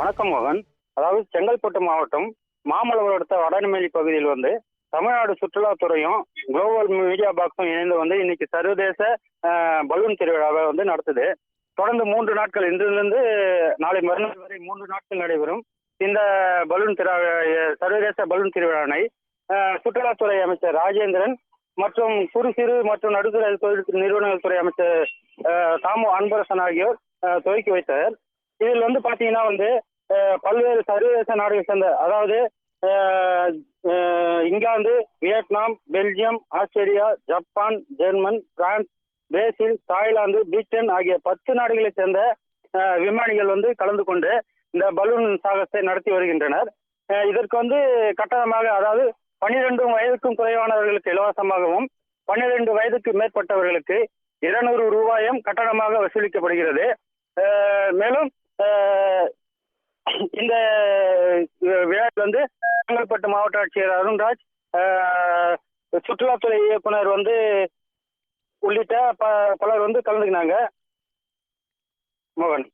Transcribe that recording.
வணக்கம் மோகன். அதாவது செங்கல்பட்டு மாவட்டம் மாமல்லபுரம் அடுத்த வடநெம்மேலி பகுதியில் தமிழ்நாடு சுற்றுலாத்துறையும் குளோபல் மீடியா பாக்ஸும் இணைந்து இன்னைக்கு சர்வதேச பலூன் திருவிழாவை நடத்துது. தொடர்ந்து 3 நாட்கள், இன்றிலிருந்து நாளை மறுநாள் வரை 3 நாட்கள் நடைபெறும் இந்த சர்வதேச பலூன் திருவிழாவை சுற்றுலாத்துறை அமைச்சர் ராஜேந்திரன் மற்றும் குறு சிறு மற்றும் நடுத்தர தொழில் நிறுவனங்கள் துறை அமைச்சர் தாமு அன்பரசன் ஆகியோர் துவக்கி வைத்தனர். இதில் பாத்தீங்கன்னா பல்வேறு சர்வதேச நாடுகள் சேர்ந்த, அதாவது England, Vietnam, Belgium, Australia, Japan, German, France, Brazil, Thailand, Britain ஆகிய 10 நாடுகளை சேர்ந்த விமானிகள் கலந்து கொண்டு இந்த பலூன் சாகசத்தை நடத்தி வருகின்றனர். இதற்கு கட்டணமாக, அதாவது 12 வயதுக்கும் குறைவானவர்களுக்கு இலவசமாகவும் 12 வயதுக்கு மேற்பட்டவர்களுக்கு 200 ரூபாயும் கட்டணமாக வசூலிக்கப்படுகிறது. மேலும் இந்த விழாவில் செங்கல்பட்டு மாவட்ட ஆட்சியர் அருண்ராஜ், சுற்றுலாத்துறை இயக்குனர் உள்ளிட்ட பலர் கலந்துக்கினாங்க. மோகன்.